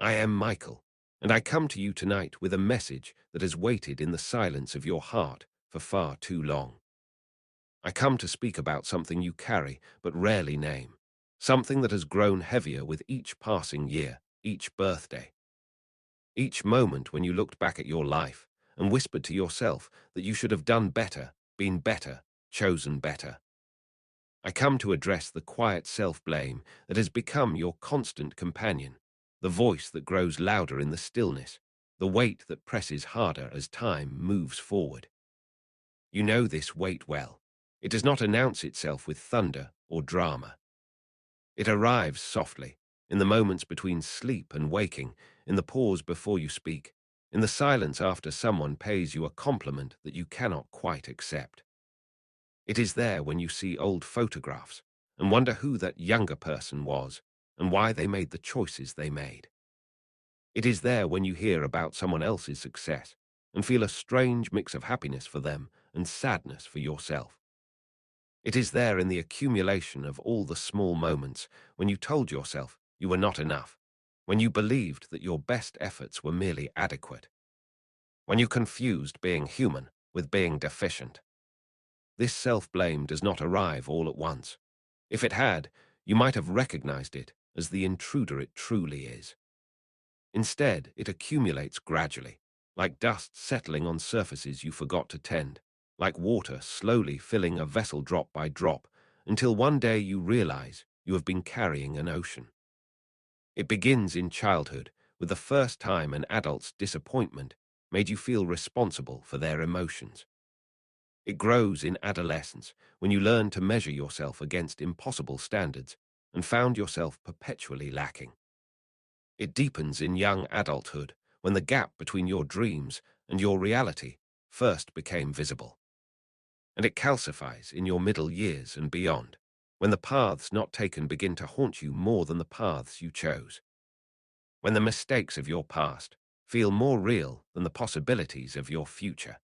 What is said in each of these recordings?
I am Michael, and I come to you tonight with a message that has waited in the silence of your heart for far too long. I come to speak about something you carry but rarely name, something that has grown heavier with each passing year, each birthday, each moment when you looked back at your life and whispered to yourself that you should have done better, been better, chosen better. I come to address the quiet self-blame that has become your constant companion, the voice that grows louder in the stillness, the weight that presses harder as time moves forward. You know this weight well. It does not announce itself with thunder or drama. It arrives softly, in the moments between sleep and waking, in the pause before you speak, in the silence after someone pays you a compliment that you cannot quite accept. It is there when you see old photographs and wonder who that younger person was and why they made the choices they made. It is there when you hear about someone else's success and feel a strange mix of happiness for them and sadness for yourself. It is there in the accumulation of all the small moments when you told yourself you were not enough, when you believed that your best efforts were merely adequate, when you confused being human with being deficient. This self-blame does not arrive all at once. If it had, you might have recognized it as the intruder it truly is. Instead, it accumulates gradually, like dust settling on surfaces you forgot to tend, like water slowly filling a vessel drop by drop, until one day you realize you have been carrying an ocean. It begins in childhood, with the first time an adult's disappointment made you feel responsible for their emotions. It grows in adolescence, when you learn to measure yourself against impossible standards and found yourself perpetually lacking. It deepens in young adulthood, when the gap between your dreams and your reality first became visible. And it calcifies in your middle years and beyond, when the paths not taken begin to haunt you more than the paths you chose. When the mistakes of your past feel more real than the possibilities of your future.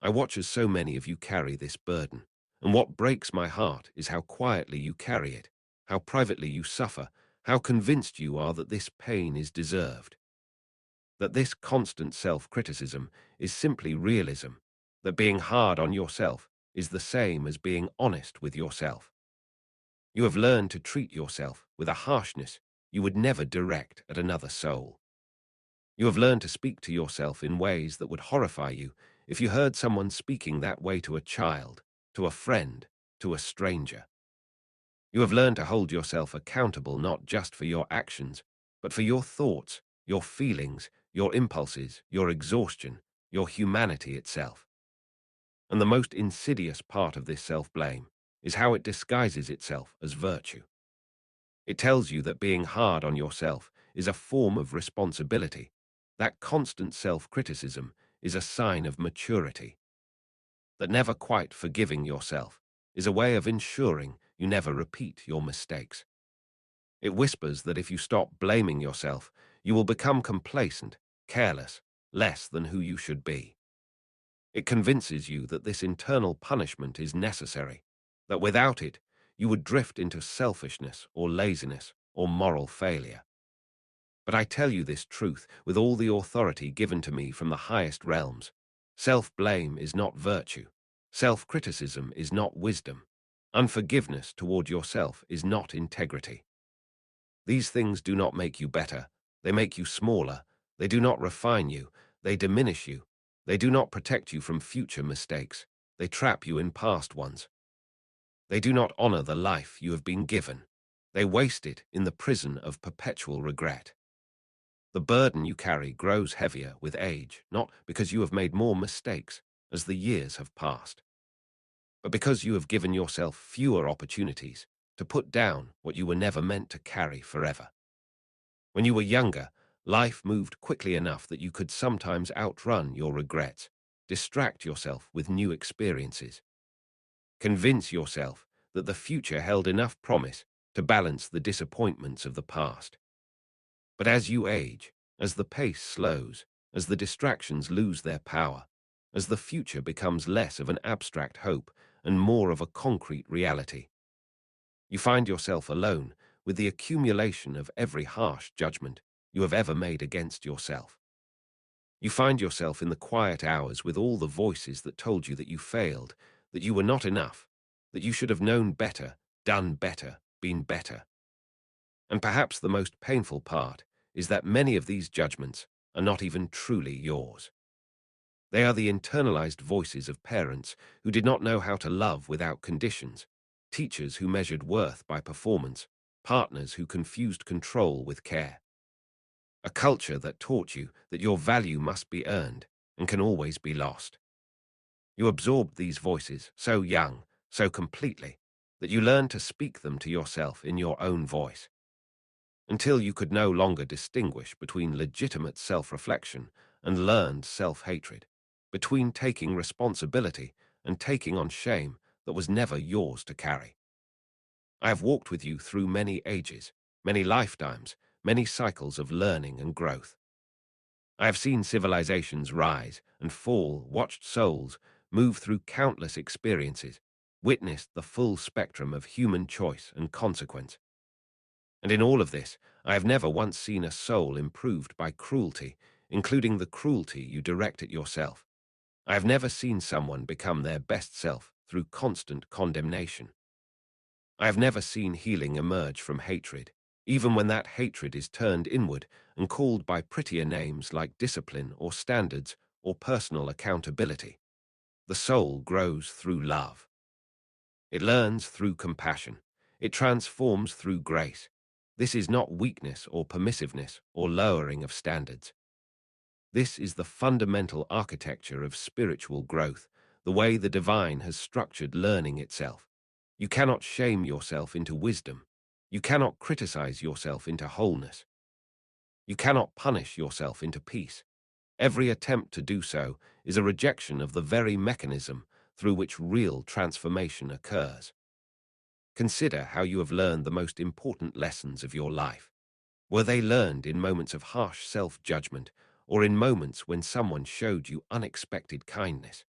I watch as so many of you carry this burden, and what breaks my heart is how quietly you carry it, how privately you suffer, how convinced you are that this pain is deserved. That this constant self-criticism is simply realism, that being hard on yourself is the same as being honest with yourself. You have learned to treat yourself with a harshness you would never direct at another soul. You have learned to speak to yourself in ways that would horrify you if you heard someone speaking that way to a child, to a friend, to a stranger. You have learned to hold yourself accountable not just for your actions, but for your thoughts, your feelings, your impulses, your exhaustion, your humanity itself. And the most insidious part of this self-blame is how it disguises itself as virtue. It tells you that being hard on yourself is a form of responsibility. That constant self-criticism is a sign of maturity. That never quite forgiving yourself is a way of ensuring you never repeat your mistakes. It whispers that if you stop blaming yourself, you will become complacent, careless, less than who you should be. It convinces you that this internal punishment is necessary, that without it, you would drift into selfishness or laziness or moral failure. But I tell you this truth with all the authority given to me from the highest realms. Self-blame is not virtue. Self-criticism is not wisdom. Unforgiveness toward yourself is not integrity. These things do not make you better. They make you smaller. They do not refine you. They diminish you. They do not protect you from future mistakes. They trap you in past ones. They do not honor the life you have been given. They waste it in the prison of perpetual regret. The burden you carry grows heavier with age, not because you have made more mistakes as the years have passed, but because you have given yourself fewer opportunities to put down what you were never meant to carry forever. When you were younger, life moved quickly enough that you could sometimes outrun your regrets, distract yourself with new experiences, convince yourself that the future held enough promise to balance the disappointments of the past. But as you age, as the pace slows, as the distractions lose their power, as the future becomes less of an abstract hope and more of a concrete reality, you find yourself alone with the accumulation of every harsh judgment you have ever made against yourself. You find yourself in the quiet hours with all the voices that told you that you failed, that you were not enough, that you should have known better, done better, been better. And perhaps the most painful part is that many of these judgments are not even truly yours. They are the internalized voices of parents who did not know how to love without conditions, teachers who measured worth by performance, partners who confused control with care. A culture that taught you that your value must be earned and can always be lost. You absorbed these voices so young, so completely, that you learned to speak them to yourself in your own voice, until you could no longer distinguish between legitimate self-reflection and learned self-hatred, between taking responsibility and taking on shame that was never yours to carry. I have walked with you through many ages, many lifetimes, many cycles of learning and growth. I have seen civilizations rise and fall, watched souls move through countless experiences, witnessed the full spectrum of human choice and consequence. And in all of this, I have never once seen a soul improved by cruelty, including the cruelty you direct at yourself. I have never seen someone become their best self through constant condemnation. I have never seen healing emerge from hatred, even when that hatred is turned inward and called by prettier names like discipline or standards or personal accountability. The soul grows through love. It learns through compassion. It transforms through grace. This is not weakness or permissiveness or lowering of standards. This is the fundamental architecture of spiritual growth, the way the divine has structured learning itself. You cannot shame yourself into wisdom. You cannot criticize yourself into wholeness. You cannot punish yourself into peace. Every attempt to do so is a rejection of the very mechanism through which real transformation occurs. Consider how you have learned the most important lessons of your life. Were they learned in moments of harsh self-judgment or in moments when someone showed you unexpected kindness?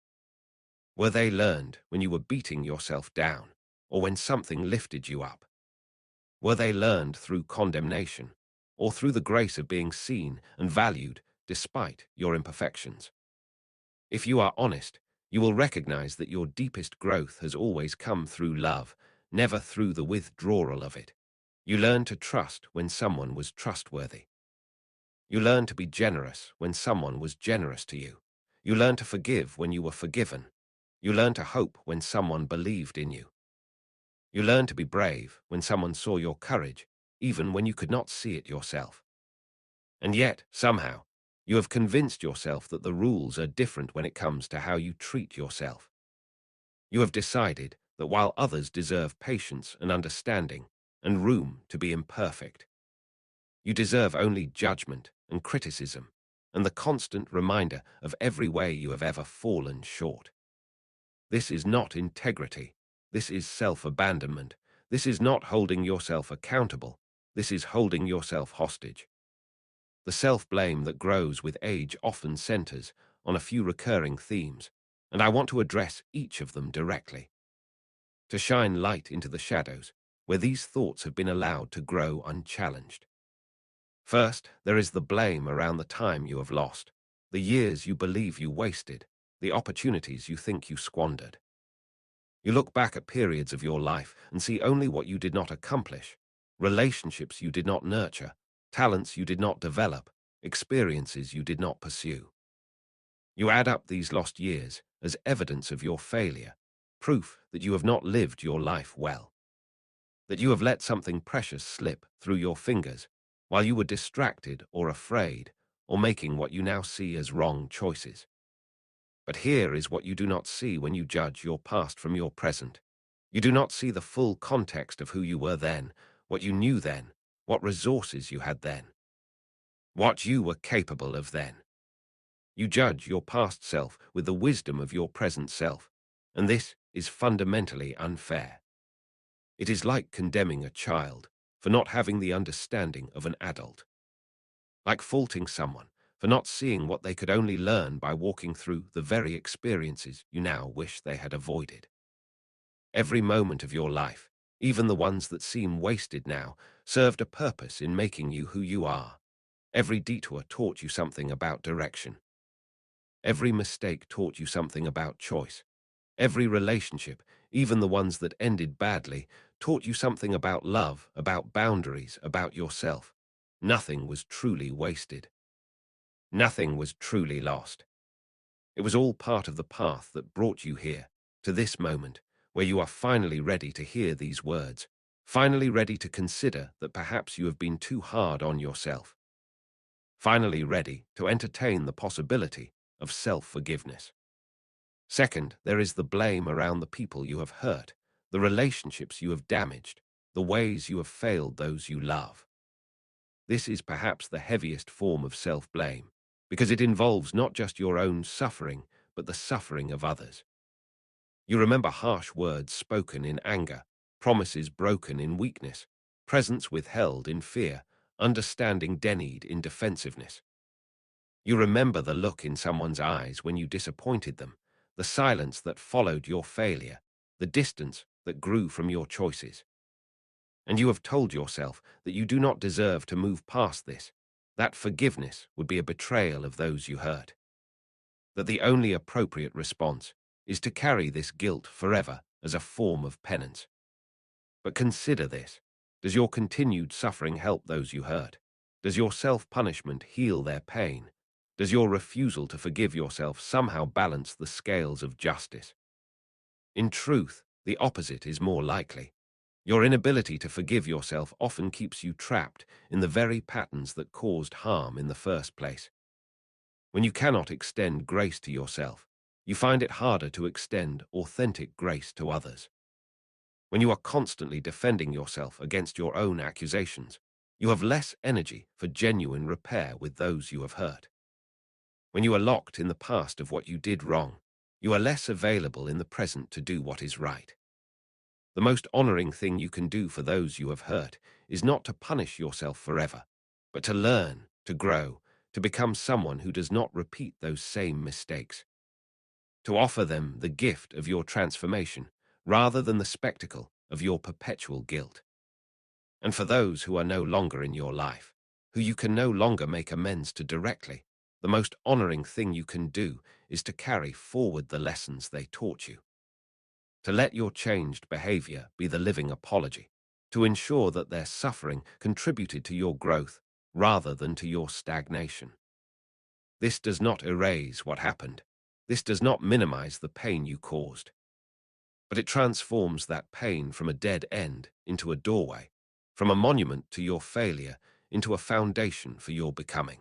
Were they learned when you were beating yourself down or when something lifted you up? Were they learned through condemnation or through the grace of being seen and valued despite your imperfections? If you are honest, you will recognize that your deepest growth has always come through love, never through the withdrawal of it. You learn to trust when someone was trustworthy. You learn to be generous when someone was generous to you. You learn to forgive when you were forgiven. You learn to hope when someone believed in you. You learn to be brave when someone saw your courage, even when you could not see it yourself. And yet, somehow, you have convinced yourself that the rules are different when it comes to how you treat yourself. You have decided that while others deserve patience and understanding and room to be imperfect, you deserve only judgment and criticism and the constant reminder of every way you have ever fallen short. This is not integrity. This is self-abandonment. This is not holding yourself accountable. This is holding yourself hostage. The self-blame that grows with age often centers on a few recurring themes, and I want to address each of them directly, to shine light into the shadows where these thoughts have been allowed to grow unchallenged. First, there is the blame around the time you have lost, the years you believe you wasted, the opportunities you think you squandered. You look back at periods of your life and see only what you did not accomplish, relationships you did not nurture, talents you did not develop, experiences you did not pursue. You add up these lost years as evidence of your failure, proof that you have not lived your life well, that you have let something precious slip through your fingers while you were distracted or afraid or making what you now see as wrong choices. But here is what you do not see when you judge your past from your present. You do not see the full context of who you were then, what you knew then, what resources you had then, what you were capable of then. You judge your past self with the wisdom of your present self, and this is fundamentally unfair. It is like condemning a child for not having the understanding of an adult, like faulting someone for not seeing what they could only learn by walking through the very experiences you now wish they had avoided. Every moment of your life, even the ones that seem wasted now, served a purpose in making you who you are. Every detour taught you something about direction. Every mistake taught you something about choice. Every relationship, even the ones that ended badly, taught you something about love, about boundaries, about yourself. Nothing was truly wasted. Nothing was truly lost. It was all part of the path that brought you here, to this moment, where you are finally ready to hear these words, finally ready to consider that perhaps you have been too hard on yourself, finally ready to entertain the possibility of self-forgiveness. Second, there is the blame around the people you have hurt, the relationships you have damaged, the ways you have failed those you love. This is perhaps the heaviest form of self-blame, because it involves not just your own suffering, but the suffering of others. You remember harsh words spoken in anger, promises broken in weakness, presence withheld in fear, understanding denied in defensiveness. You remember the look in someone's eyes when you disappointed them, the silence that followed your failure, the distance that grew from your choices. And you have told yourself that you do not deserve to move past this, that forgiveness would be a betrayal of those you hurt, that the only appropriate response is to carry this guilt forever as a form of penance. But consider this. Does your continued suffering help those you hurt? Does your self-punishment heal their pain? Does your refusal to forgive yourself somehow balance the scales of justice? In truth, the opposite is more likely. Your inability to forgive yourself often keeps you trapped in the very patterns that caused harm in the first place. When you cannot extend grace to yourself, you find it harder to extend authentic grace to others. When you are constantly defending yourself against your own accusations, you have less energy for genuine repair with those you have hurt. When you are locked in the past of what you did wrong, you are less available in the present to do what is right. The most honoring thing you can do for those you have hurt is not to punish yourself forever, but to learn, to grow, to become someone who does not repeat those same mistakes. To offer them the gift of your transformation, rather than the spectacle of your perpetual guilt. And for those who are no longer in your life, who you can no longer make amends to directly, the most honoring thing you can do is to carry forward the lessons they taught you. To let your changed behavior be the living apology, to ensure that their suffering contributed to your growth rather than to your stagnation. This does not erase what happened. This does not minimize the pain you caused. But it transforms that pain from a dead end into a doorway, from a monument to your failure into a foundation for your becoming.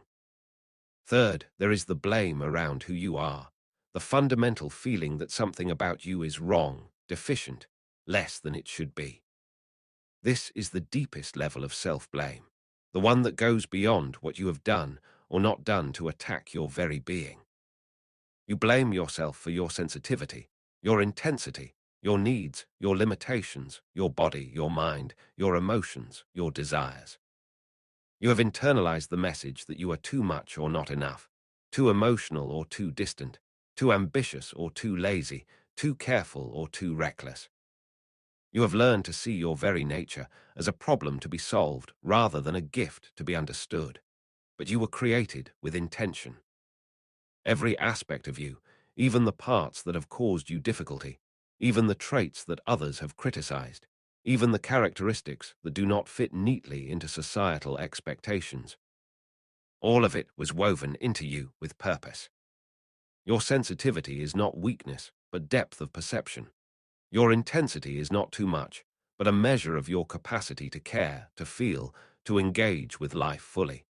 Third, there is the blame around who you are, the fundamental feeling that something about you is wrong, deficient, less than it should be. This is the deepest level of self-blame, the one that goes beyond what you have done or not done to attack your very being. You blame yourself for your sensitivity, your intensity, your needs, your limitations, your body, your mind, your emotions, your desires. You have internalized the message that you are too much or not enough, too emotional or too distant, too ambitious or too lazy, too careful or too reckless. You have learned to see your very nature as a problem to be solved rather than a gift to be understood. But you were created with intention. Every aspect of you, even the parts that have caused you difficulty, even the traits that others have criticized, even the characteristics that do not fit neatly into societal expectations. All of it was woven into you with purpose. Your sensitivity is not weakness, but depth of perception. Your intensity is not too much, but a measure of your capacity to care, to feel, to engage with life fully.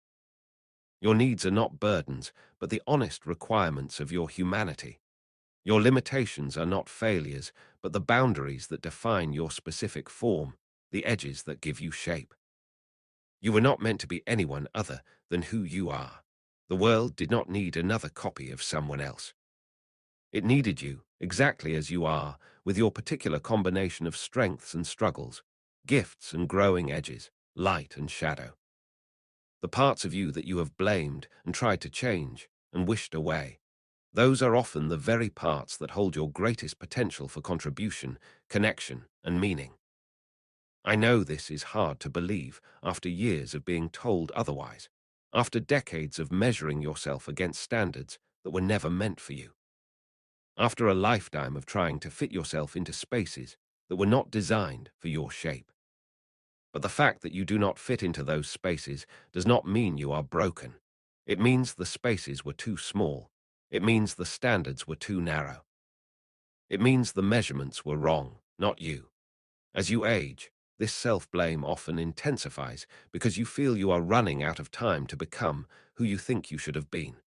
Your needs are not burdens, but the honest requirements of your humanity. Your limitations are not failures, but the boundaries that define your specific form, the edges that give you shape. You were not meant to be anyone other than who you are. The world did not need another copy of someone else. It needed you, exactly as you are, with your particular combination of strengths and struggles, gifts and growing edges, light and shadow. The parts of you that you have blamed and tried to change and wished away, those are often the very parts that hold your greatest potential for contribution, connection, and meaning. I know this is hard to believe after years of being told otherwise. after decades of measuring yourself against standards that were never meant for you, after a lifetime of trying to fit yourself into spaces that were not designed for your shape. But the fact that you do not fit into those spaces does not mean you are broken. It means the spaces were too small. It means the standards were too narrow. It means the measurements were wrong, not you. As you age, this self-blame often intensifies because you feel you are running out of time to become who you think you should have been.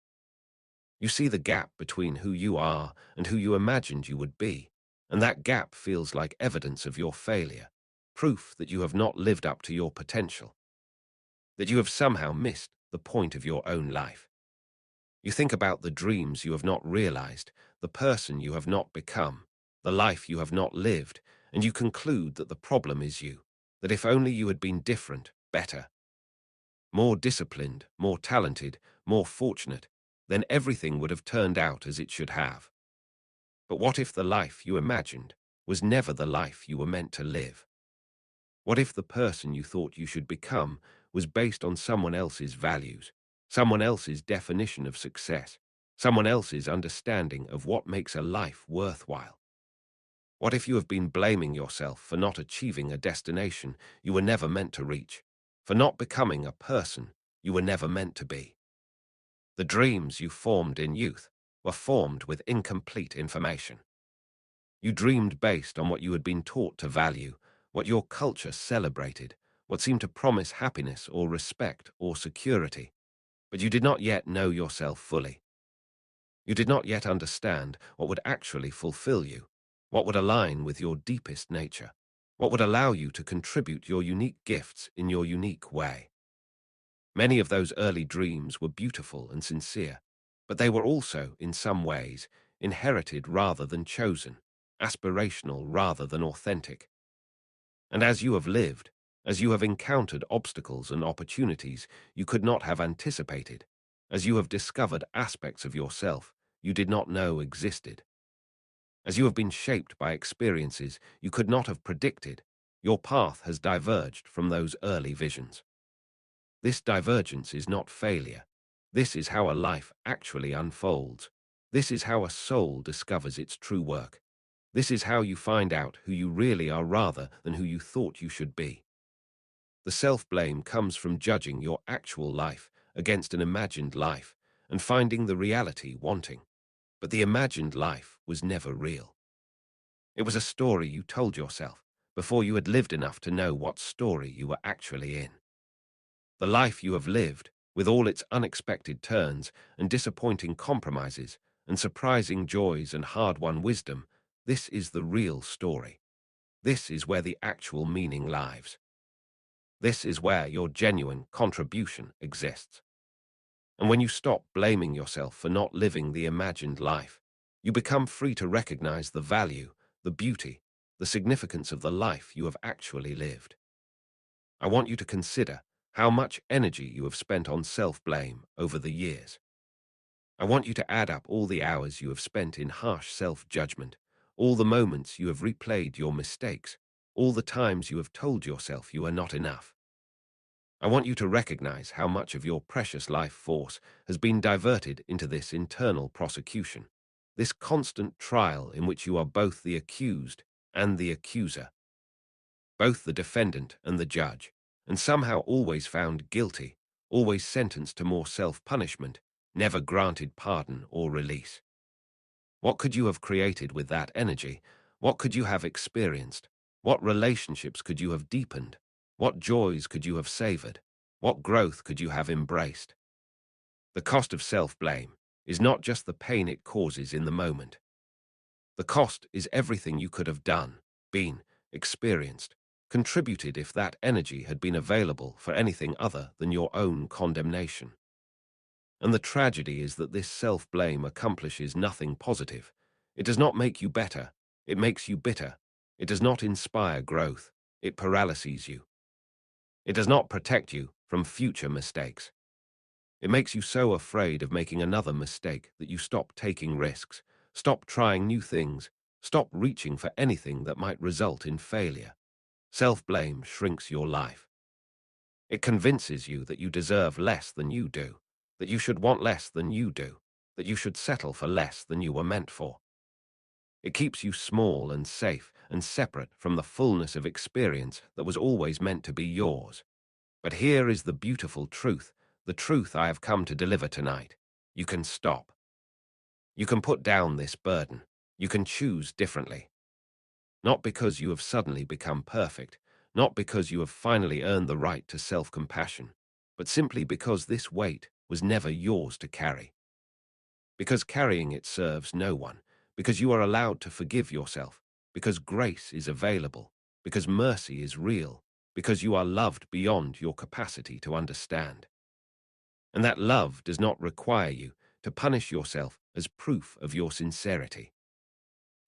You see the gap between who you are and who you imagined you would be, and that gap feels like evidence of your failure, proof that you have not lived up to your potential, that you have somehow missed the point of your own life. You think about the dreams you have not realized, the person you have not become, the life you have not lived, and you conclude that the problem is you, that if only you had been different, better, more disciplined, more talented, more fortunate, then everything would have turned out as it should have. But what if the life you imagined was never the life you were meant to live? What if the person you thought you should become was based on someone else's values, someone else's definition of success, someone else's understanding of what makes a life worthwhile? What if you have been blaming yourself for not achieving a destination you were never meant to reach, for not becoming a person you were never meant to be? The dreams you formed in youth were formed with incomplete information. You dreamed based on what you had been taught to value, what your culture celebrated, what seemed to promise happiness or respect or security, but you did not yet know yourself fully. You did not yet understand what would actually fulfill you, what would align with your deepest nature, what would allow you to contribute your unique gifts in your unique way. Many of those early dreams were beautiful and sincere, but they were also, in some ways, inherited rather than chosen, aspirational rather than authentic. And as you have lived, as you have encountered obstacles and opportunities you could not have anticipated, as you have discovered aspects of yourself you did not know existed, as you have been shaped by experiences you could not have predicted, your path has diverged from those early visions. This divergence is not failure. This is how a life actually unfolds. This is how a soul discovers its true work. This is how you find out who you really are rather than who you thought you should be. The self-blame comes from judging your actual life against an imagined life and finding the reality wanting. But the imagined life was never real. It was a story you told yourself before you had lived enough to know what story you were actually in. The life you have lived, with all its unexpected turns and disappointing compromises and surprising joys and hard-won wisdom, this is the real story. This is where the actual meaning lies. This is where your genuine contribution exists. And when you stop blaming yourself for not living the imagined life, you become free to recognize the value, the beauty, the significance of the life you have actually lived. I want you to consider how much energy you have spent on self-blame over the years. I want you to add up all the hours you have spent in harsh self-judgment, all the moments you have replayed your mistakes, all the times you have told yourself you are not enough. I want you to recognize how much of your precious life force has been diverted into this internal prosecution, this constant trial in which you are both the accused and the accuser, both the defendant and the judge, and somehow always found guilty, always sentenced to more self-punishment, never granted pardon or release. What could you have created with that energy? What could you have experienced? What relationships could you have deepened? What joys could you have savored? What growth could you have embraced? The cost of self-blame is not just the pain it causes in the moment. The cost is everything you could have done, been, experienced, contributed if that energy had been available for anything other than your own condemnation. And the tragedy is that this self-blame accomplishes nothing positive. It does not make you better. It makes you bitter. It does not inspire growth. It paralyses you. It does not protect you from future mistakes. It makes you so afraid of making another mistake that you stop taking risks, stop trying new things, stop reaching for anything that might result in failure. Self-blame shrinks your life. It convinces you that you deserve less than you do, that you should want less than you do, that you should settle for less than you were meant for. It keeps you small and safe and separate from the fullness of experience that was always meant to be yours. But here is the beautiful truth, the truth I have come to deliver tonight. You can stop. You can put down this burden. You can choose differently. Not because you have suddenly become perfect, not because you have finally earned the right to self-compassion, but simply because this weight was never yours to carry. Because carrying it serves no one, because you are allowed to forgive yourself, because grace is available, because mercy is real, because you are loved beyond your capacity to understand. And that love does not require you to punish yourself as proof of your sincerity.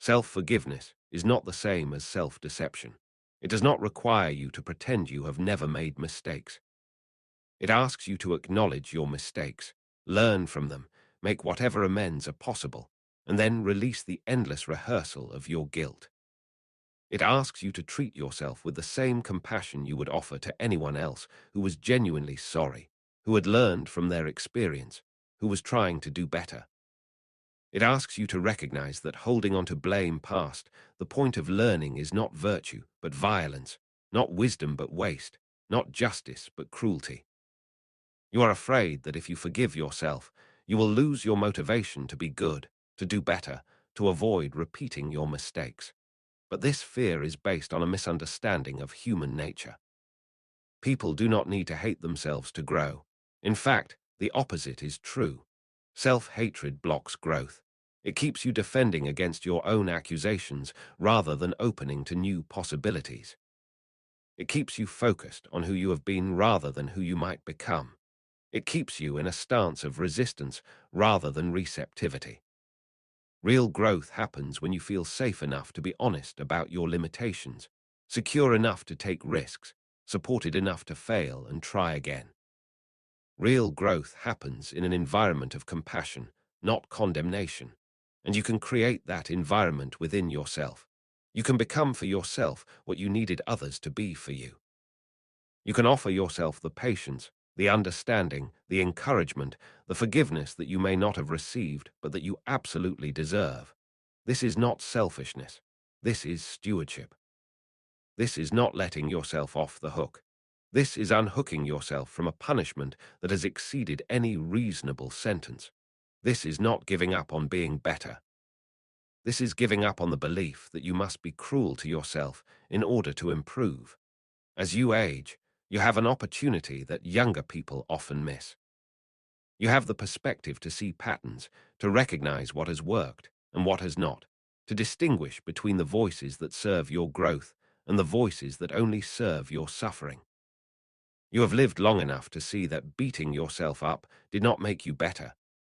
Self-forgiveness is not the same as self-deception. It does not require you to pretend you have never made mistakes. It asks you to acknowledge your mistakes, learn from them, make whatever amends are possible, and then release the endless rehearsal of your guilt. It asks you to treat yourself with the same compassion you would offer to anyone else who was genuinely sorry, who had learned from their experience, who was trying to do better. It asks you to recognize that holding on to blame past, the point of learning is not virtue but violence, not wisdom but waste, not justice but cruelty. You are afraid that if you forgive yourself, you will lose your motivation to be good, to do better, to avoid repeating your mistakes. But this fear is based on a misunderstanding of human nature. People do not need to hate themselves to grow. In fact, the opposite is true. Self-hatred blocks growth. It keeps you defending against your own accusations rather than opening to new possibilities. It keeps you focused on who you have been rather than who you might become. It keeps you in a stance of resistance rather than receptivity. Real growth happens when you feel safe enough to be honest about your limitations, secure enough to take risks, supported enough to fail and try again. Real growth happens in an environment of compassion, not condemnation, and you can create that environment within yourself. You can become for yourself what you needed others to be for you. You can offer yourself the patience, the understanding, the encouragement, the forgiveness that you may not have received, but that you absolutely deserve. This is not selfishness. This is stewardship. This is not letting yourself off the hook. This is unhooking yourself from a punishment that has exceeded any reasonable sentence. This is not giving up on being better. This is giving up on the belief that you must be cruel to yourself in order to improve. As you age, you have an opportunity that younger people often miss. You have the perspective to see patterns, to recognize what has worked and what has not, to distinguish between the voices that serve your growth and the voices that only serve your suffering. You have lived long enough to see that beating yourself up did not make you better,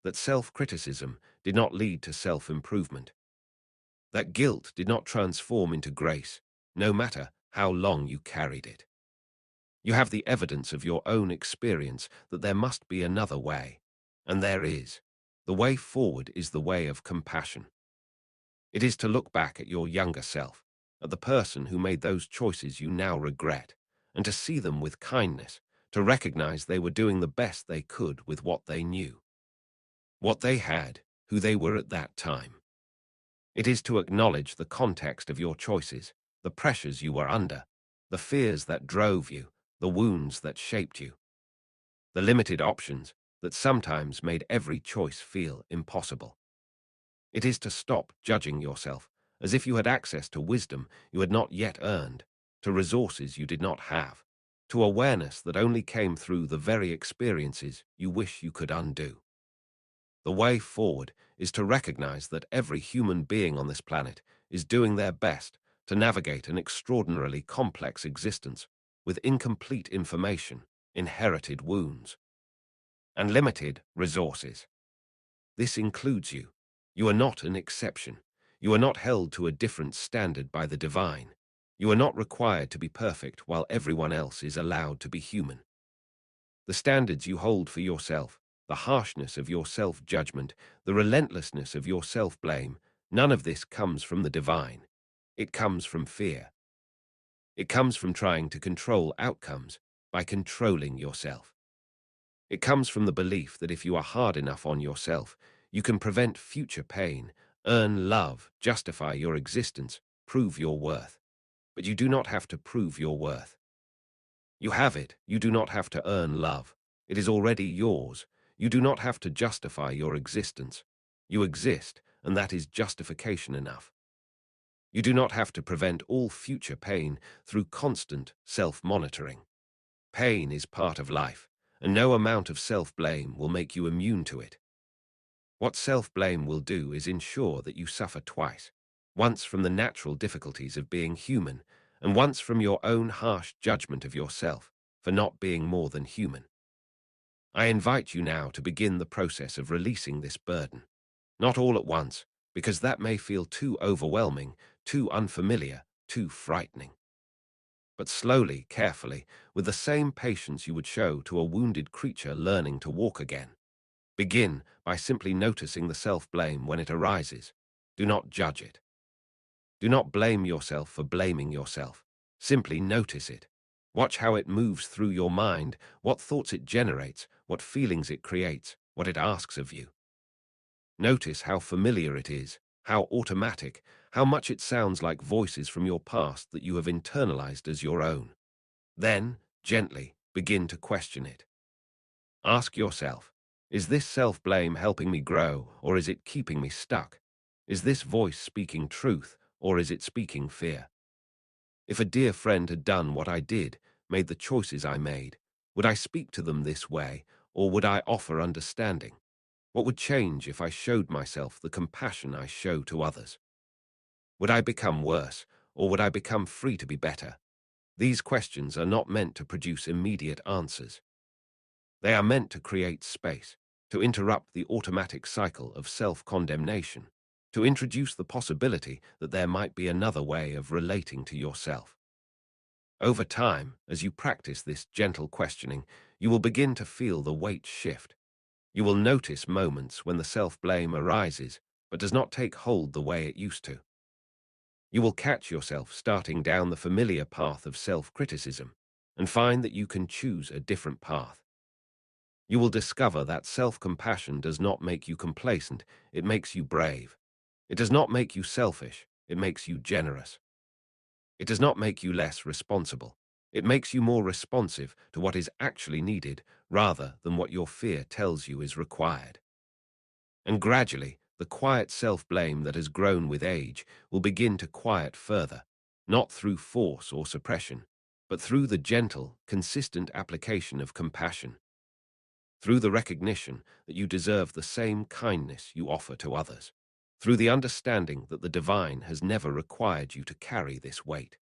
that self-criticism did not lead to self-improvement, that guilt did not transform into grace, no matter how long you carried it. You have the evidence of your own experience that there must be another way, and there is. The way forward is the way of compassion. It is to look back at your younger self, at the person who made those choices you now regret, and to see them with kindness, to recognize they were doing the best they could with what they knew, what they had, who they were at that time. It is to acknowledge the context of your choices, the pressures you were under, the fears that drove you, the wounds that shaped you, the limited options that sometimes made every choice feel impossible. It is to stop judging yourself as if you had access to wisdom you had not yet earned, to resources you did not have, to awareness that only came through the very experiences you wish you could undo. The way forward is to recognize that every human being on this planet is doing their best to navigate an extraordinarily complex existence with incomplete information, inherited wounds, and limited resources. This includes you. You are not an exception. You are not held to a different standard by the divine. You are not required to be perfect while everyone else is allowed to be human. The standards you hold for yourself, the harshness of your self-judgment, the relentlessness of your self-blame, none of this comes from the divine. It comes from fear. It comes from trying to control outcomes, by controlling yourself. It comes from the belief that if you are hard enough on yourself, you can prevent future pain, earn love, justify your existence, prove your worth. But you do not have to prove your worth. You have it. You do not have to earn love. It is already yours. You do not have to justify your existence. You exist, and that is justification enough. You do not have to prevent all future pain through constant self-monitoring. Pain is part of life, and no amount of self-blame will make you immune to it. What self-blame will do is ensure that you suffer twice, once from the natural difficulties of being human, and once from your own harsh judgment of yourself for not being more than human. I invite you now to begin the process of releasing this burden. Not all at once, because that may feel too overwhelming, too unfamiliar, too frightening. But slowly, carefully, with the same patience you would show to a wounded creature learning to walk again. Begin by simply noticing the self-blame when it arises. Do not judge it. Do not blame yourself for blaming yourself. Simply notice it. Watch how it moves through your mind, what thoughts it generates, what feelings it creates, what it asks of you. Notice how familiar it is, how automatic, how much it sounds like voices from your past that you have internalized as your own. Then, gently, begin to question it. Ask yourself, is this self-blame helping me grow, or is it keeping me stuck? Is this voice speaking truth, or is it speaking fear? If a dear friend had done what I did, made the choices I made, would I speak to them this way, or would I offer understanding? What would change if I showed myself the compassion I show to others? Would I become worse, or would I become free to be better? These questions are not meant to produce immediate answers. They are meant to create space, to interrupt the automatic cycle of self-condemnation, to introduce the possibility that there might be another way of relating to yourself. Over time, as you practice this gentle questioning, you will begin to feel the weight shift. You will notice moments when the self-blame arises, but does not take hold the way it used to. You will catch yourself starting down the familiar path of self-criticism and find that you can choose a different path. You will discover that self-compassion does not make you complacent, it makes you brave. It does not make you selfish, it makes you generous. It does not make you less responsible. It makes you more responsive to what is actually needed rather than what your fear tells you is required. And gradually, the quiet self-blame that has grown with age will begin to quiet further, not through force or suppression, but through the gentle, consistent application of compassion. Through the recognition that you deserve the same kindness you offer to others, through the understanding that the divine has never required you to carry this weight.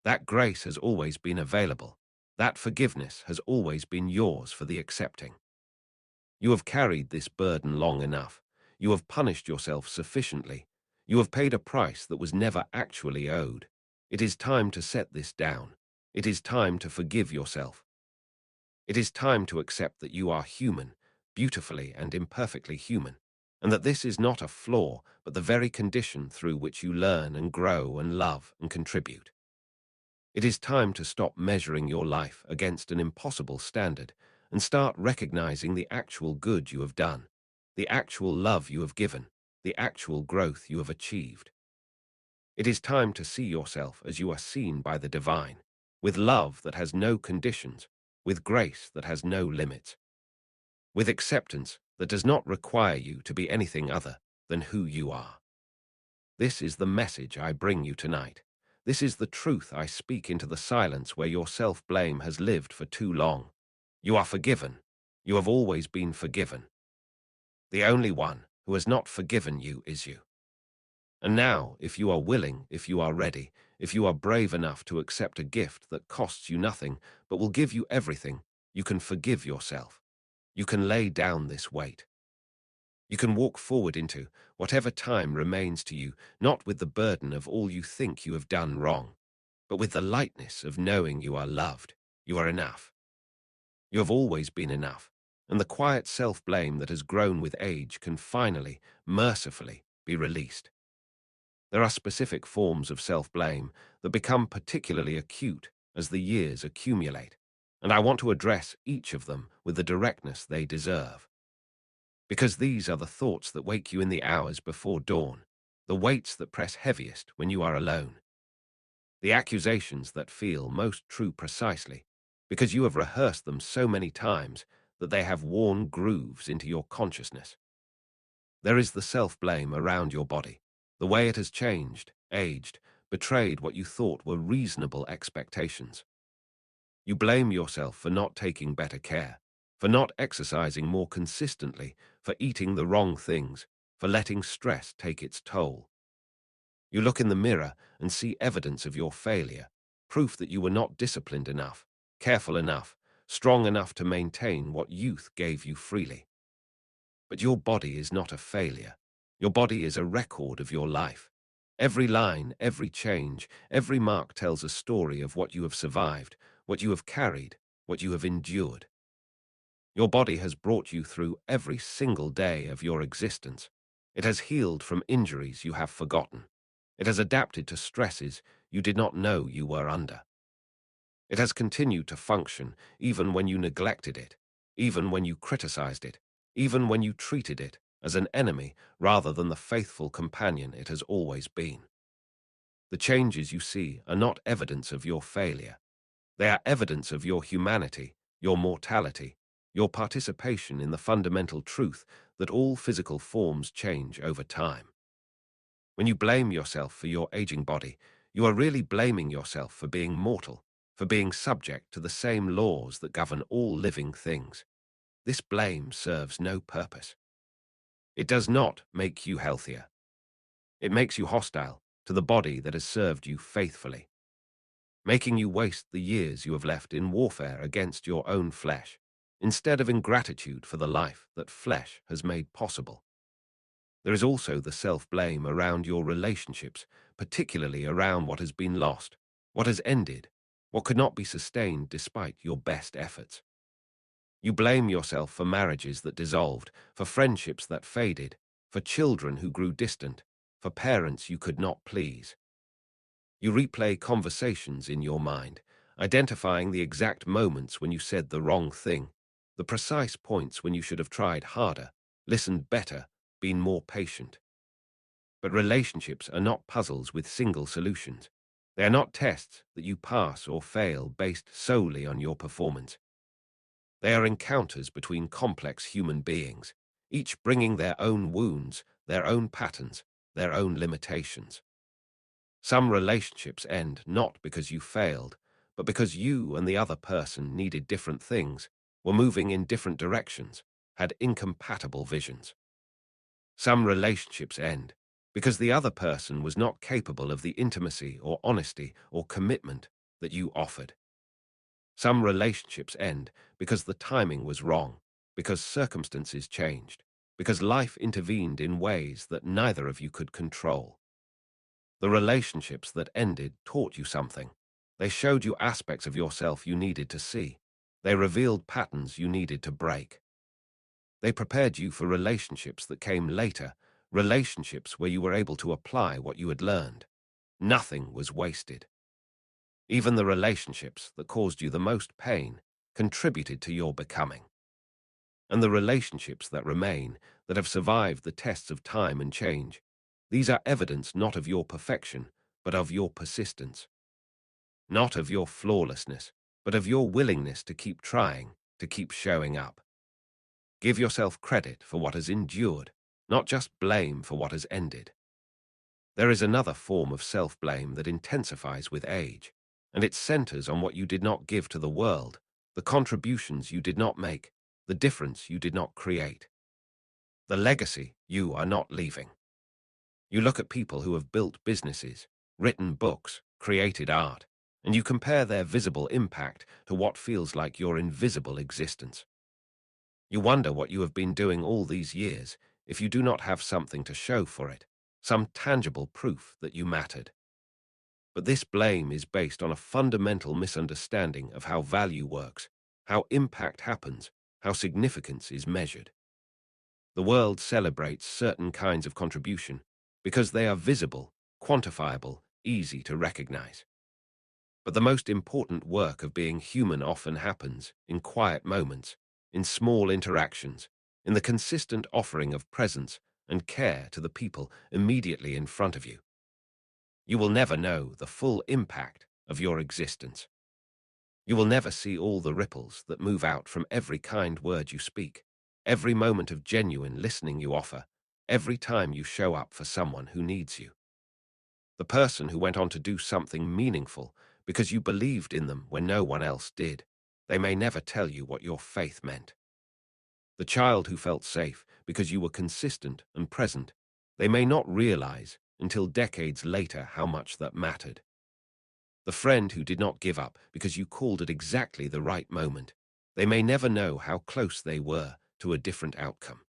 That grace has always been available. That forgiveness has always been yours for the accepting. You have carried this burden long enough. You have punished yourself sufficiently. You have paid a price that was never actually owed. It is time to set this down. It is time to forgive yourself. It is time to accept that you are human, beautifully and imperfectly human, and that this is not a flaw, but the very condition through which you learn and grow and love and contribute. It is time to stop measuring your life against an impossible standard and start recognizing the actual good you have done, the actual love you have given, the actual growth you have achieved. It is time to see yourself as you are seen by the divine, with love that has no conditions, with grace that has no limits, with acceptance that does not require you to be anything other than who you are. This is the message I bring you tonight. This is the truth I speak into the silence where your self-blame has lived for too long. You are forgiven. You have always been forgiven. The only one who has not forgiven you is you. And now, if you are willing, if you are ready, if you are brave enough to accept a gift that costs you nothing but will give you everything, you can forgive yourself. You can lay down this weight. You can walk forward into whatever time remains to you, not with the burden of all you think you have done wrong, but with the lightness of knowing you are loved, you are enough. You have always been enough, and the quiet self-blame that has grown with age can finally, mercifully, be released. There are specific forms of self-blame that become particularly acute as the years accumulate. and I want to address each of them with the directness they deserve. Because these are the thoughts that wake you in the hours before dawn, the weights that press heaviest when you are alone, the accusations that feel most true precisely because you have rehearsed them so many times that they have worn grooves into your consciousness. There is the self-blame around your body, the way it has changed, aged, betrayed what you thought were reasonable expectations. You blame yourself for not taking better care, for not exercising more consistently, for eating the wrong things, for letting stress take its toll. You look in the mirror and see evidence of your failure, proof that you were not disciplined enough, careful enough, strong enough to maintain what youth gave you freely. But your body is not a failure. Your body is a record of your life. Every line, every change, every mark tells a story of what you have survived, what you have carried, what you have endured. Your body has brought you through every single day of your existence. It has healed from injuries you have forgotten. It has adapted to stresses you did not know you were under. It has continued to function even when you neglected it, even when you criticized it, even when you treated it as an enemy rather than the faithful companion it has always been. The changes you see are not evidence of your failure. They are evidence of your humanity, your mortality, your participation in the fundamental truth that all physical forms change over time. When you blame yourself for your aging body, you are really blaming yourself for being mortal, for being subject to the same laws that govern all living things. This blame serves no purpose. It does not make you healthier. It makes you hostile to the body that has served you faithfully, making you waste the years you have left in warfare against your own flesh, instead of in gratitude for the life that flesh has made possible. There is also the self-blame around your relationships, particularly around what has been lost, what has ended, what could not be sustained despite your best efforts. You blame yourself for marriages that dissolved, for friendships that faded, for children who grew distant, for parents you could not please. You replay conversations in your mind, identifying the exact moments when you said the wrong thing, the precise points when you should have tried harder, listened better, been more patient. But relationships are not puzzles with single solutions. They are not tests that you pass or fail based solely on your performance. They are encounters between complex human beings, each bringing their own wounds, their own patterns, their own limitations. Some relationships end not because you failed, but because you and the other person needed different things, were moving in different directions, had incompatible visions. Some relationships end because the other person was not capable of the intimacy or honesty or commitment that you offered. Some relationships end because the timing was wrong, because circumstances changed, because life intervened in ways that neither of you could control. The relationships that ended taught you something. They showed you aspects of yourself you needed to see. They revealed patterns you needed to break. They prepared you for relationships that came later, relationships where you were able to apply what you had learned. Nothing was wasted. Even the relationships that caused you the most pain contributed to your becoming. And the relationships that remain, that have survived the tests of time and change, these are evidence not of your perfection, but of your persistence. Not of your flawlessness, but of your willingness to keep trying, to keep showing up. Give yourself credit for what has endured, not just blame for what has ended. There is another form of self-blame that intensifies with age, and it centers on what you did not give to the world, the contributions you did not make, the difference you did not create, the legacy you are not leaving. You look at people who have built businesses, written books, created art, and you compare their visible impact to what feels like your invisible existence. You wonder what you have been doing all these years if you do not have something to show for it, some tangible proof that you mattered. But this blame is based on a fundamental misunderstanding of how value works, how impact happens, how significance is measured. The world celebrates certain kinds of contribution because they are visible, quantifiable, easy to recognize. But the most important work of being human often happens in quiet moments, in small interactions, in the consistent offering of presence and care to the people immediately in front of you. You will never know the full impact of your existence. You will never see all the ripples that move out from every kind word you speak, every moment of genuine listening you offer, every time you show up for someone who needs you. The person who went on to do something meaningful because you believed in them when no one else did. They may never tell you what your faith meant. The child who felt safe because you were consistent and present. They may not realize until decades later how much that mattered. The friend who did not give up because you called at exactly the right moment. They may never know how close they were to a different outcome.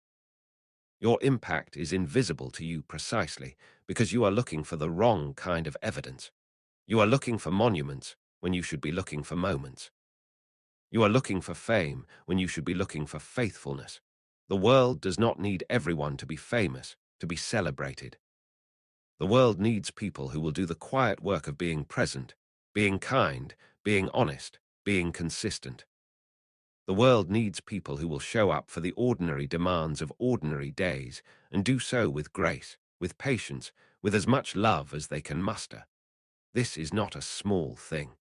Your impact is invisible to you precisely because you are looking for the wrong kind of evidence. You are looking for monuments when you should be looking for moments. You are looking for fame when you should be looking for faithfulness. The world does not need everyone to be famous, to be celebrated. The world needs people who will do the quiet work of being present, being kind, being honest, being consistent. The world needs people who will show up for the ordinary demands of ordinary days and do so with grace, with patience, with as much love as they can muster. This is not a small thing.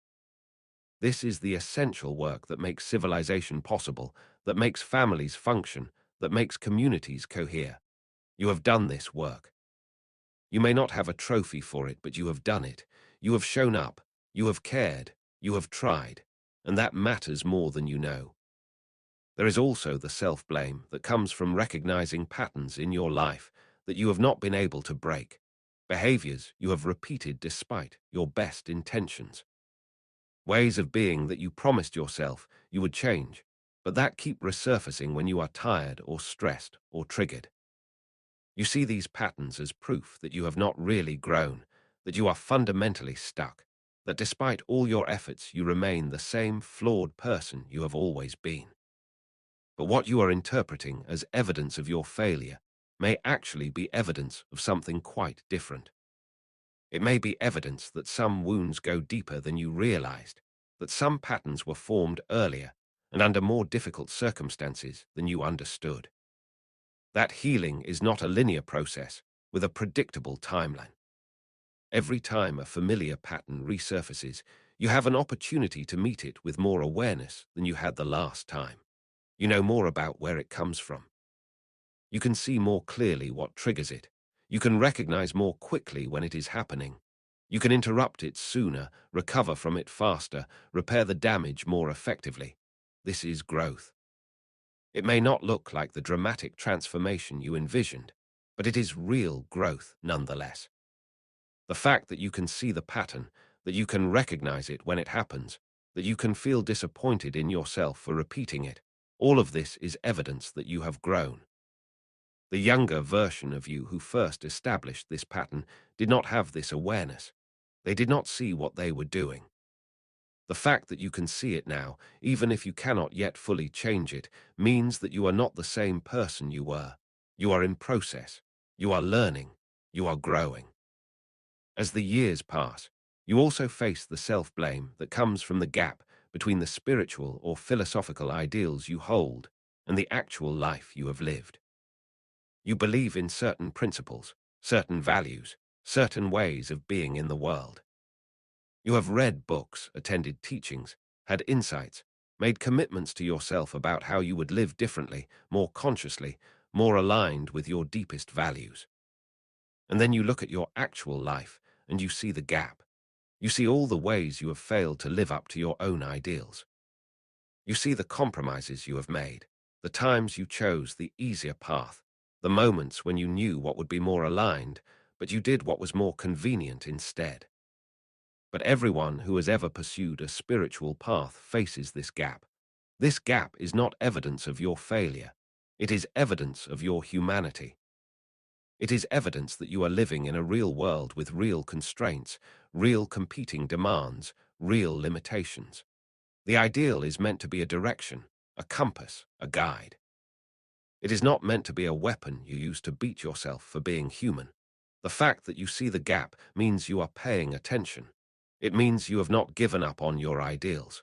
This is the essential work that makes civilization possible, that makes families function, that makes communities cohere. You have done this work. You may not have a trophy for it, but you have done it. You have shown up. You have cared. You have tried. And that matters more than you know. There is also the self-blame that comes from recognizing patterns in your life that you have not been able to break, behaviors you have repeated despite your best intentions, ways of being that you promised yourself you would change, but that keep resurfacing when you are tired or stressed or triggered. You see these patterns as proof that you have not really grown, that you are fundamentally stuck, that despite all your efforts you remain the same flawed person you have always been. But what you are interpreting as evidence of your failure may actually be evidence of something quite different. It may be evidence that some wounds go deeper than you realized, that some patterns were formed earlier and under more difficult circumstances than you understood. That healing is not a linear process with a predictable timeline. Every time a familiar pattern resurfaces, you have an opportunity to meet it with more awareness than you had the last time. You know more about where it comes from. You can see more clearly what triggers it. You can recognize more quickly when it is happening. You can interrupt it sooner, recover from it faster, repair the damage more effectively. This is growth. It may not look like the dramatic transformation you envisioned, but it is real growth nonetheless. The fact that you can see the pattern, that you can recognize it when it happens, that you can feel disappointed in yourself for repeating it, all of this is evidence that you have grown. The younger version of you who first established this pattern did not have this awareness. They did not see what they were doing. The fact that you can see it now, even if you cannot yet fully change it, means that you are not the same person you were. You are in process. You are learning. You are growing. As the years pass, you also face the self-blame that comes from the gap between the spiritual or philosophical ideals you hold and the actual life you have lived. You believe in certain principles, certain values, certain ways of being in the world. You have read books, attended teachings, had insights, made commitments to yourself about how you would live differently, more consciously, more aligned with your deepest values. And then you look at your actual life and you see the gap. You see all the ways you have failed to live up to your own ideals. You see the compromises you have made, the times you chose the easier path, the moments when you knew what would be more aligned, but you did what was more convenient instead. But everyone who has ever pursued a spiritual path faces this gap. This gap is not evidence of your failure. It is evidence of your humanity. It is evidence that you are living in a real world with real constraints, real competing demands, real limitations. The ideal is meant to be a direction, a compass, a guide. It is not meant to be a weapon you use to beat yourself for being human. The fact that you see the gap means you are paying attention. It means you have not given up on your ideals.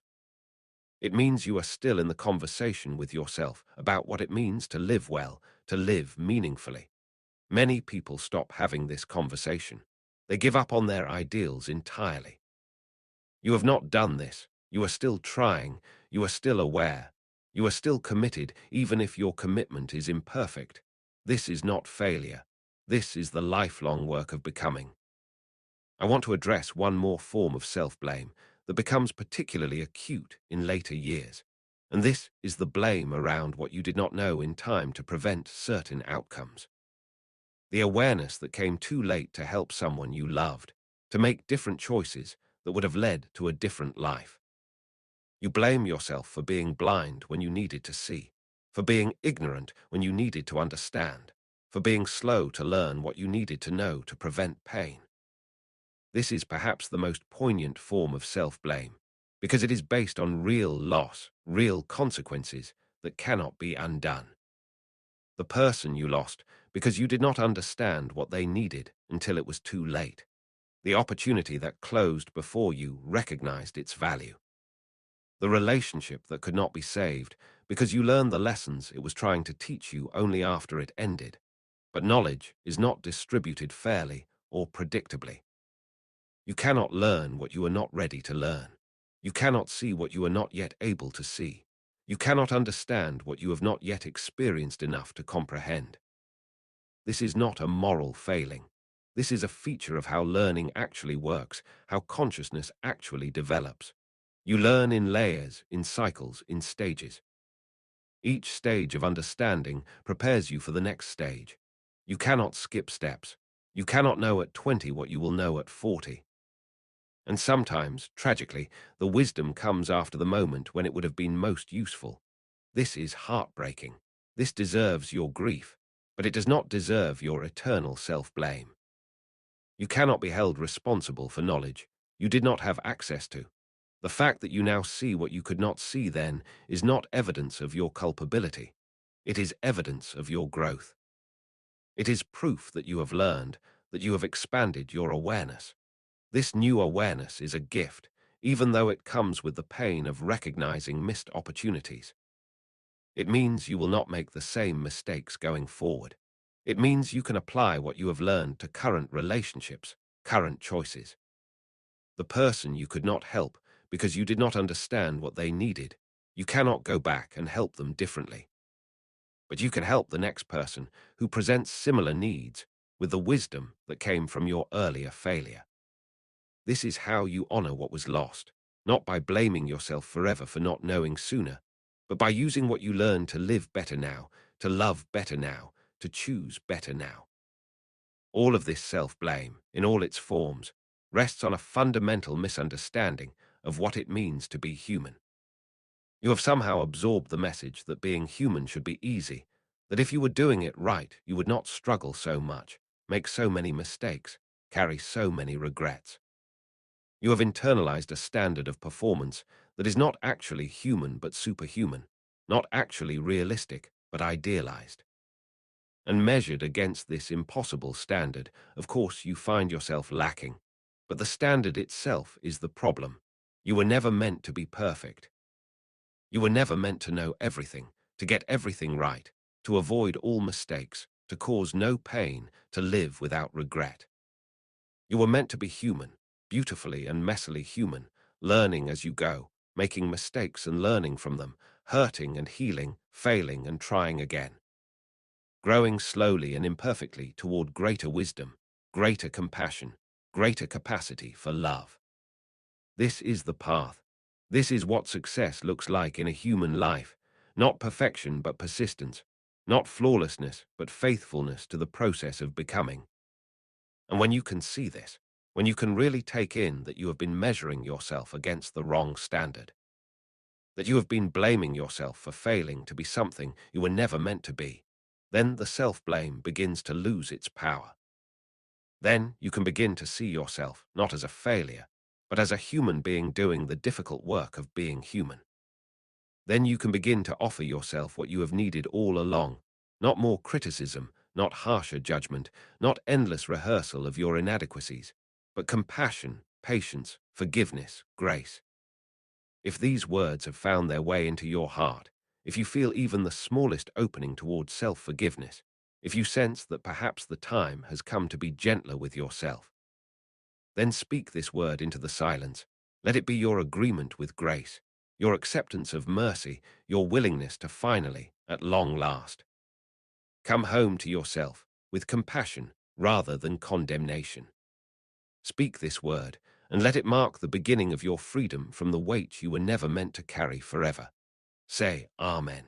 It means you are still in the conversation with yourself about what it means to live well, to live meaningfully. Many people stop having this conversation. They give up on their ideals entirely. You have not done this. You are still trying. You are still aware. You are still committed, even if your commitment is imperfect. This is not failure. This is the lifelong work of becoming. I want to address one more form of self-blame that becomes particularly acute in later years. And this is the blame around what you did not know in time to prevent certain outcomes. The awareness that came too late to help someone you loved, to make different choices that would have led to a different life. You blame yourself for being blind when you needed to see, for being ignorant when you needed to understand, for being slow to learn what you needed to know to prevent pain. This is perhaps the most poignant form of self-blame, because it is based on real loss, real consequences that cannot be undone. The person you lost because you did not understand what they needed until it was too late. The opportunity that closed before you recognized its value. The relationship that could not be saved because you learned the lessons it was trying to teach you only after it ended. But knowledge is not distributed fairly or predictably. You cannot learn what you are not ready to learn. You cannot see what you are not yet able to see. You cannot understand what you have not yet experienced enough to comprehend. This is not a moral failing. This is a feature of how learning actually works, how consciousness actually develops. You learn in layers, in cycles, in stages. Each stage of understanding prepares you for the next stage. You cannot skip steps. You cannot know at 20 what you will know at 40. And sometimes, tragically, the wisdom comes after the moment when it would have been most useful. This is heartbreaking. This deserves your grief, but it does not deserve your eternal self-blame. You cannot be held responsible for knowledge you did not have access to. The fact that you now see what you could not see then is not evidence of your culpability. It is evidence of your growth. It is proof that you have learned, that you have expanded your awareness. This new awareness is a gift, even though it comes with the pain of recognizing missed opportunities. It means you will not make the same mistakes going forward. It means you can apply what you have learned to current relationships, current choices. The person you could not help because you did not understand what they needed, you cannot go back and help them differently. But you can help the next person who presents similar needs with the wisdom that came from your earlier failure. This is how you honor what was lost, not by blaming yourself forever for not knowing sooner, but by using what you learned to live better now, to love better now, to choose better now. All of this self-blame, in all its forms, rests on a fundamental misunderstanding of what it means to be human. You have somehow absorbed the message that being human should be easy, that if you were doing it right, you would not struggle so much, make so many mistakes, carry so many regrets. You have internalized a standard of performance that is not actually human but superhuman, not actually realistic but idealized. And measured against this impossible standard, of course you find yourself lacking. But the standard itself is the problem. You were never meant to be perfect. You were never meant to know everything, to get everything right, to avoid all mistakes, to cause no pain, to live without regret. You were meant to be human, beautifully and messily human, learning as you go, making mistakes and learning from them, hurting and healing, failing and trying again. Growing slowly and imperfectly toward greater wisdom, greater compassion, greater capacity for love. This is the path. This is what success looks like in a human life, not perfection but persistence, not flawlessness but faithfulness to the process of becoming. And when you can see this, when you can really take in that you have been measuring yourself against the wrong standard, that you have been blaming yourself for failing to be something you were never meant to be, then the self-blame begins to lose its power. Then you can begin to see yourself not as a failure, but as a human being doing the difficult work of being human. Then you can begin to offer yourself what you have needed all along, not more criticism, not harsher judgment, not endless rehearsal of your inadequacies, but compassion, patience, forgiveness, grace. If these words have found their way into your heart, if you feel even the smallest opening towards self-forgiveness, if you sense that perhaps the time has come to be gentler with yourself, then speak this word into the silence. Let it be your agreement with grace, your acceptance of mercy, your willingness to finally, at long last, come home to yourself with compassion rather than condemnation. Speak this word, and let it mark the beginning of your freedom from the weight you were never meant to carry forever. Say Amen.